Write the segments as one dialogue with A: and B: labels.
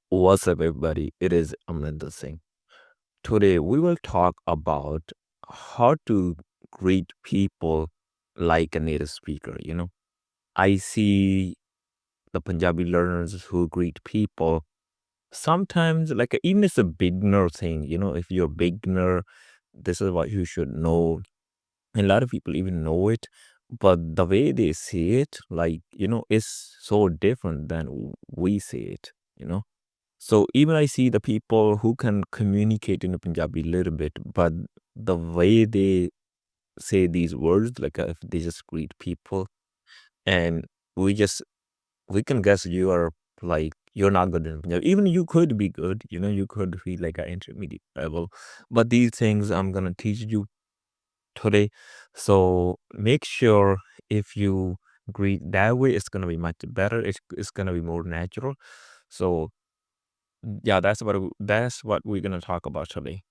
A: What's up, everybody? It is Amrinder Singh. Today, we will talk about how to greet people like a native speaker. I see the Punjabi learners who greet people sometimes, like, even it's a beginner thing. If you're a beginner, this is what you should know. A lot of people even know it, but the way they say it, is so different than we say it, you know? So even I see the people who can communicate in Punjabi a little bit, but the way they say these words, like if they just greet people, and we just we can guess you are like you're not good in Punjabi. Even you could be good, you could be like an intermediate level. But these things I'm gonna teach you today. So make sure if you greet that way, it's gonna be much better. It's gonna be more natural. So yeah, that's what we're gonna talk about today.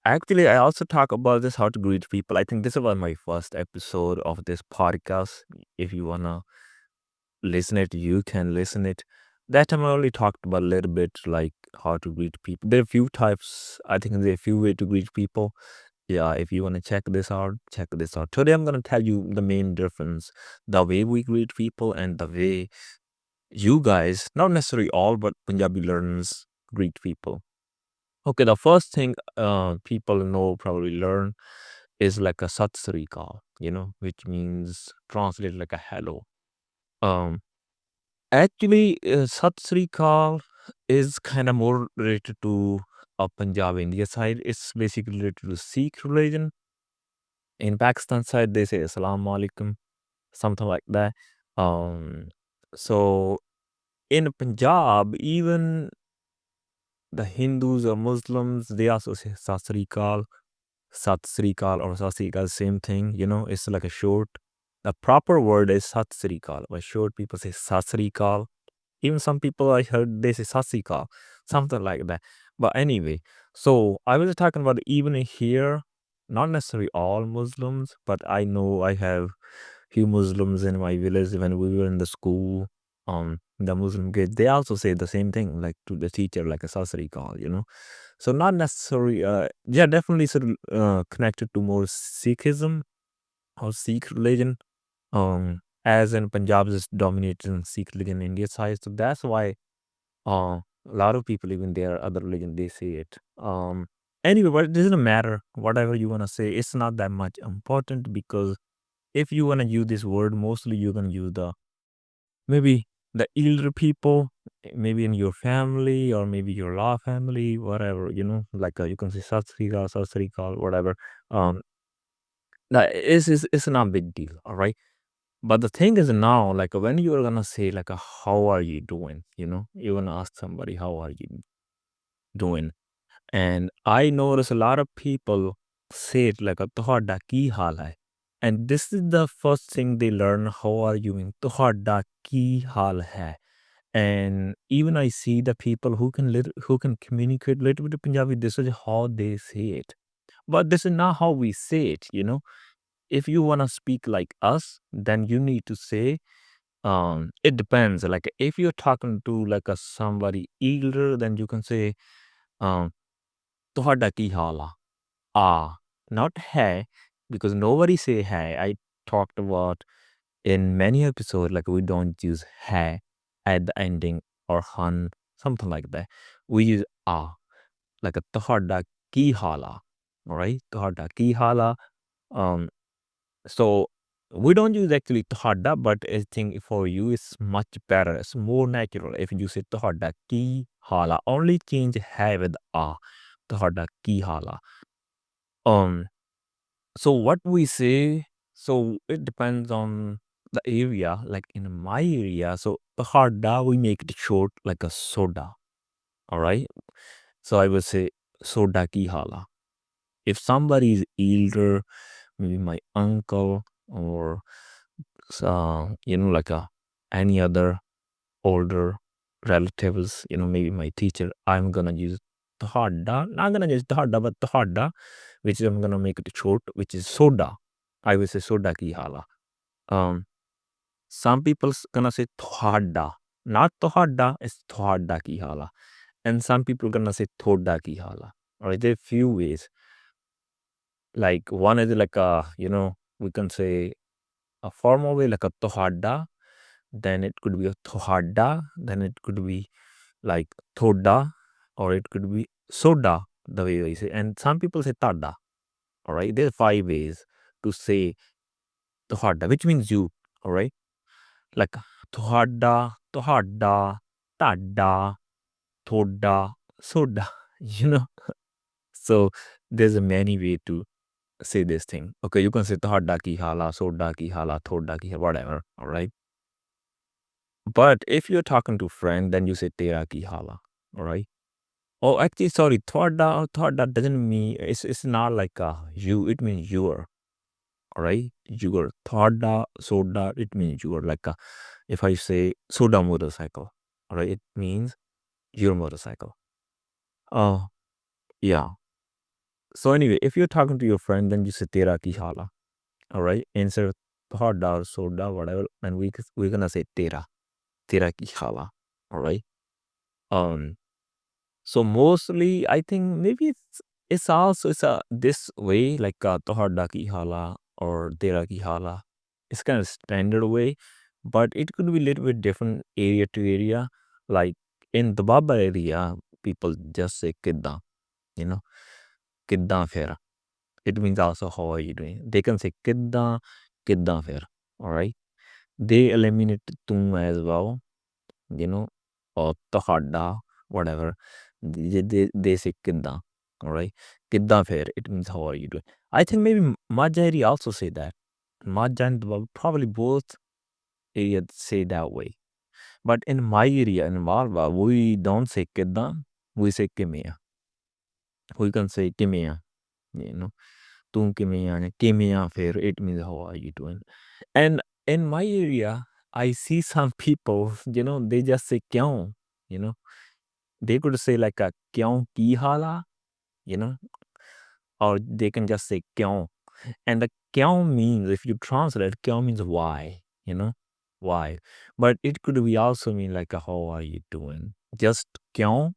A: Actually, I also talk about this how to greet people. I think this was my first episode of this podcast. If you wanna listen it, you can listen it. That time I only talked about a little bit like how to greet people. There are a few types. I think there are a few ways to greet people. Yeah, if you wanna check this out, check this out. Today I'm gonna tell you the main difference, the way we greet people and the way you guys, not necessarily all, but Punjabi learners greet people. Okay, the first thing people know probably learn is like a Sat Sri Akal, which means translated like a hello. Um, Actually, Sat Sri Akal is kind of more related to Punjab, India side. It's basically related to Sikh religion. In Pakistan side, they say Assalamu alaikum, something like that. Um, so in Punjab, even the Hindus or Muslims, they also say Sat Sri Akal. Sat Sri Akal or Sat Sri Akal, same thing, it's like a short. The proper word is Sat Sri Akal, but short people say Sat Sri Akal. Even some people I heard they say Sat Sri Akal, something like that. But anyway, so I was talking about even here, not necessarily all Muslims, but I know I have few Muslims in my village when we were in the school. The Muslim kids, they also say the same thing, like to the teacher, like a Sat Sri Akal. So not necessarily, yeah, definitely sort of connected to more Sikhism or Sikh religion. As in Punjab is dominated in Sikh religion in India side, so that's why a lot of people even there other religion they say it. Anyway, but it doesn't matter whatever you wanna say. It's not that much important because if you wanna use this word, mostly you're gonna use the maybe the elder people, maybe in your family or maybe your law family, whatever, like you can say Sat Sri Akal, whatever. Um, that is it's not a big deal, all right. But the thing is now, like when you're gonna say like how are you doing, you're gonna ask somebody how are you doing, and I notice a lot of people say it like a ਤੁਹਾਡਾ ਕੀ ਹਾਲ ਹੈ, and this is the first thing they learn. How are you doing? ਤੁਹਾਡਾ ਕੀ ਹਾਲ ਹੈ. And even I see the people who can communicate a little bit of Punjabi. This is how they say it, but this is not how we say it. If you want to speak like us, then you need to say. It depends. Like if you're talking to like a somebody elder, then you can say, um, "Tuhada ki hala." Ah, not hai, because nobody say hai. I talked about in many episodes, like we don't use hai at the ending or han, something like that. We use ah, like a tahada ki hala. All right, tahada ki hala. Um, so we don't use actually tahada, but I think for you it's much better. It's more natural if you say tahada ki hala. Only change hai with ah, tahada ki hala. Um, so what we say, so it depends on the area. Like in my area, so tahada we make it short like a soda. All right. So I would say soda ki hala. If somebody is elder, maybe my uncle or like any other older relatives, maybe my teacher, I'm gonna use tahada. Not gonna use tahada, but tahada, which I'm gonna make it short, which is soda. I will say soda ki hala. Um, some people's gonna say thwada. Not ਤੁਹਾਡਾ, it's ਤੁਹਾਡਾ ਕੀ ਹਾਲ ਆ. And some people gonna say ਤੁਹਾਡਾ ਕੀ ਹਾਲ ਆ. All right, there are few ways. Like one is like a, we can say a formal way like a ਤੁਹਾਡਾ, then it could be a ਤੁਹਾਡਾ, then it could be like thoda, or it could be soda, the way we say. And some people say tada. All right, there are 5 ways to say ਤੁਹਾਡਾ, which means you. All right, like ਤੁਹਾਡਾ, ਤੁਹਾਡਾ, tada, thoda, soda. You know, so there's a many way to say this thing. Okay, you can say ਤੁਹਾਡਾ ਕੀ ਹਾਲ ਆ, soda ਕੀ ਹਾਲ ਆ, thoda Ki hall, whatever. All right. But if you're talking to a friend, then you say tera ki hala. All right. Oh, actually, sorry. Thoda doesn't mean it's not like you. It means you're. All right. You're thoda soda. It means you're like if I say soda motorcycle. All right. It means your motorcycle. Oh, yeah. So anyway, if you're talking to your friend, then you say tera ki hala. All right. Instead of thoda or soda, whatever, and we're gonna say tera ki hala. All right. Um. So mostly, I think maybe it's also it's a this way like tohada ki hala or tera ki hala. It's kind of standard way, but it could be a little bit different area to area. Like in the Baba area, people just say kidda, you know, kidda fera. It means also how are you doing. They can say kidda fera. All right. They eliminate tum as well, or tohada, whatever. They say kidda. All right. Kidda fair. It means how are you doing? I think maybe Majari also say that. Majah and Dwab, probably both areas say that way. But in my area, in Malwa, we don't say kidda. We say kimia. We can say kimia. Tum kimia, kimia fair. It means how are you doing? And in my area, I see some people, they just say kyon, you know. They could say like a kyon ki hala, you know, or they can just say kyon. And the kyon means, if you translate, kyon means why, why. But it could be also mean like a how are you doing? Just kyon,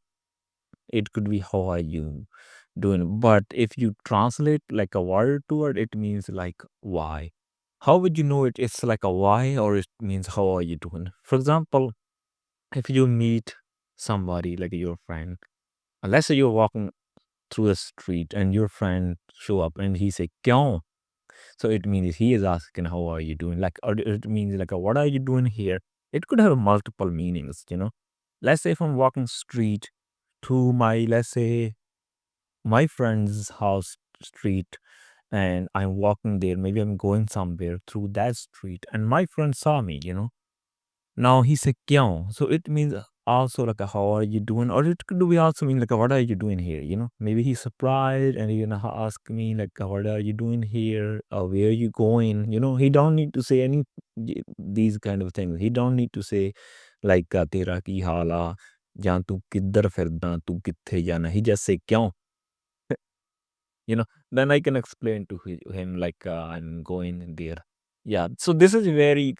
A: it could be how are you doing. But if you translate like a word to word, it means like why. How would you know it's like a why or it means how are you doing? For example, if you meet somebody like your friend, let's say you're walking through the street and your friend show up and he say kyon. So it means he is asking how are you doing? Like, or it means like what are you doing here? It could have multiple meanings. Let's say if I'm walking street to my, let's say, my friend's house street, and I'm walking there. Maybe I'm going somewhere through that street, and my friend saw me. Now he said, "Kyon?" So it means also like, how are you doing? Or it could be also mean like, what are you doing here? Maybe he's surprised and he's gonna ask me like, what are you doing here? Or where are you going? He don't need to say any these kind of things. He don't need to say like, tera ki hala, ਜਾਂ ਤੂੰ ਕਿੱਧਰ ਫਿਰਦਾ, ਤੂੰ ਕਿੱਥੇ ਜਾਣਾ. He just say, "Kyon?" Then I can explain to him like I'm going there. Yeah, so this is a very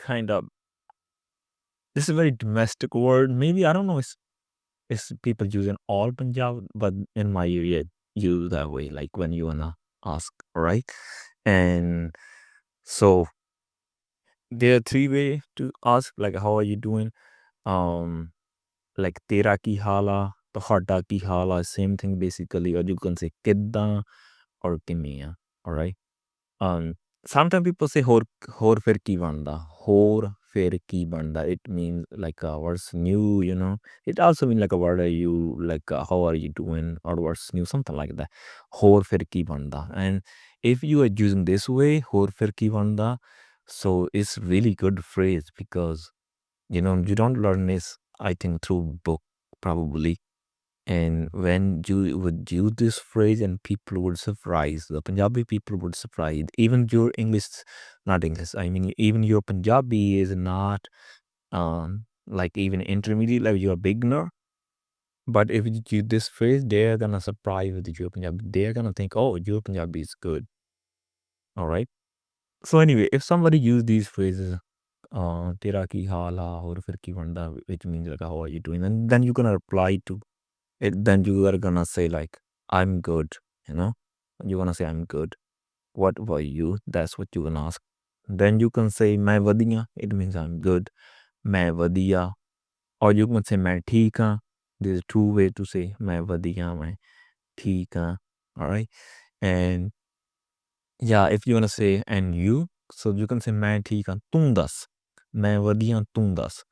A: domestic word. Maybe I don't know. It's people use in all Punjab, but in my area, use that way. Like when you wanna ask, right? And so there are 3 ways to ask, like how are you doing? Um, like tera ki hala, tohada ki hala, same thing basically. Or you can say kidda or kimia. All right. Um, Sometimes people say hor fir ki banda. Hor fir ki banda. It means like what's new. It also means like what are you like how are you doing or what's new, something like that. Hor fir ki banda. And if you are using this way, hor fir ki banda, so it's really good phrase because you don't learn this, I think, through book probably. And when you would use this phrase and people would surprise, the Punjabi people would surprise. Even your English, not English, I mean, even your Punjabi is not like even intermediate, like you're a beginner. But if you use this phrase, they're gonna surprise with your Punjabi. They're gonna think, oh, your Punjabi is good. All right. So anyway, if somebody use these phrases, tera ki haal a, or fir ki banda, which means like, how are you doing? And then you're gonna reply to it. Then you are gonna say like, I'm good, you know? You're gonna say, I'm good. What about you? That's what you're gonna ask. Then you can say, मैं वधिया. It means I'm good. मैं वधिया. Or you can say, मैं ठीक हाँ. There's two way to say, मैं वधिया, मैं ठीक हाँ. All right. And yeah, if you want to say, and you, so you can say, मैं ठीक हाँ, तुम दस. मैं वधिया, तुम दस.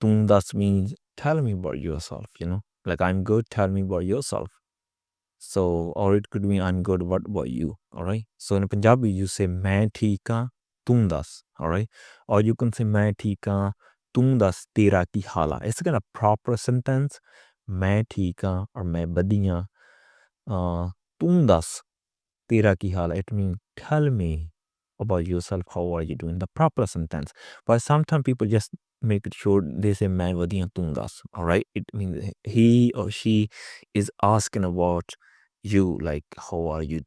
A: तुम दस means, tell me about yourself, you know? Like, I'm good, tell me about yourself. So, or it could mean, I'm good, what about you? All right. So in Punjabi, you say, मैं ठीक हाँ, तुम दस. All right. Or you can say, मैं ठीक हाँ, तुम दस, तेरा की हाला. It's kind of proper sentence. मैं ठीक हाँ, or मैं वधिया. तुम दस, tera ki hala. It means, tell me about yourself. How are you doing? The proper sentence. But sometimes people just make it short. They say, मैं वधिया तुम दस. All right. It means he or she is asking about you, like, how are you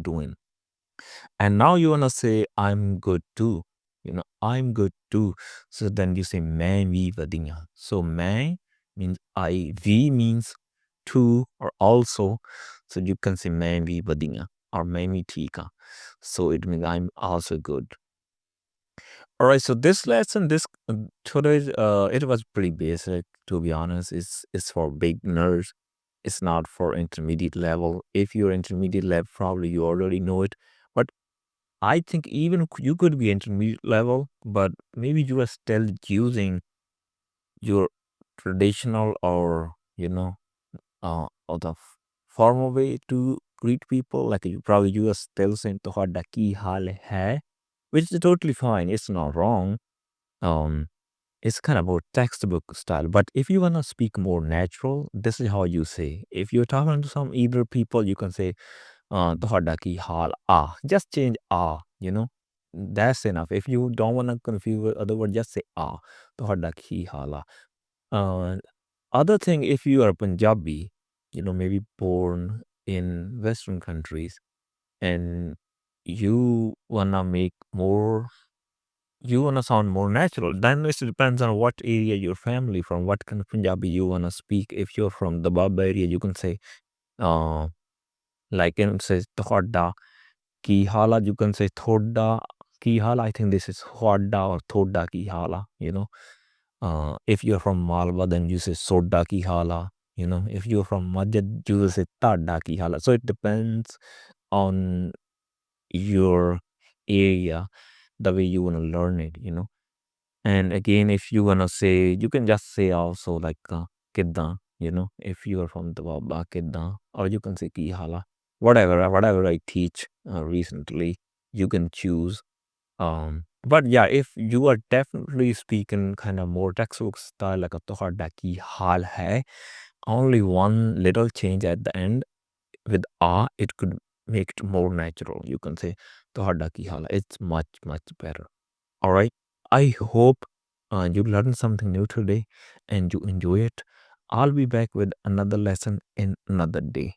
A: doing? And now you want to say, I'm good too. You know, I'm good too. So then you say, मैं भी वधिया. So मैं means I, we means too or also. So you can say, मैं भी वधिया or मैं भी ठीक हाँ. So it means I'm also good. All right. So this lesson, today's, it was pretty basic, to be honest. It's for beginners. It's not for intermediate level. If you're intermediate level, probably you already know it. But I think even you could be intermediate level, but maybe you are still using your traditional or, or the formal way to greet people. Like you are still saying "Tohada ki hal hai," which is totally fine. It's not wrong. Um, it's kind of about textbook style. But if you wanna speak more natural, this is how you say. If you're talking to some either people, you can say "Tohada ki hal a." Just change "a," you know. That's enough. If you don't want to confuse with other words, just say "a." "Tohada ki hal a." Other thing, if you are Punjabi, maybe born in Western countries, and you wanna make more, you wanna sound more natural, then it depends on what area your family from, what kind of Punjabi you wanna speak. If you're from the Bab area, you can say, uh, like it says "Tohada ki hala," you can say "Thoda ki hala." I think this is "Thoda" or "Thoda ki hala," if you're from Malwa, then you say "Soda ki hala." If you're from Majid, you will say "Tada ki hala." So it depends on your area, the way you want to learn it. And again, if you want to say, you can just say also like "Kidda," if you are from the Baba, "Kidda," or you can say "Ki hala." Whatever I teach recently, you can choose. But yeah, if you are definitely speaking kind of more textbook style, like a "Tohada ki hal hai," only one little change at the end with "a," it could make it more natural. You can say "Tohada ki hal." It's much, much better. All right. I hope you learned something new today and you enjoy it. I'll be back with another lesson in another day.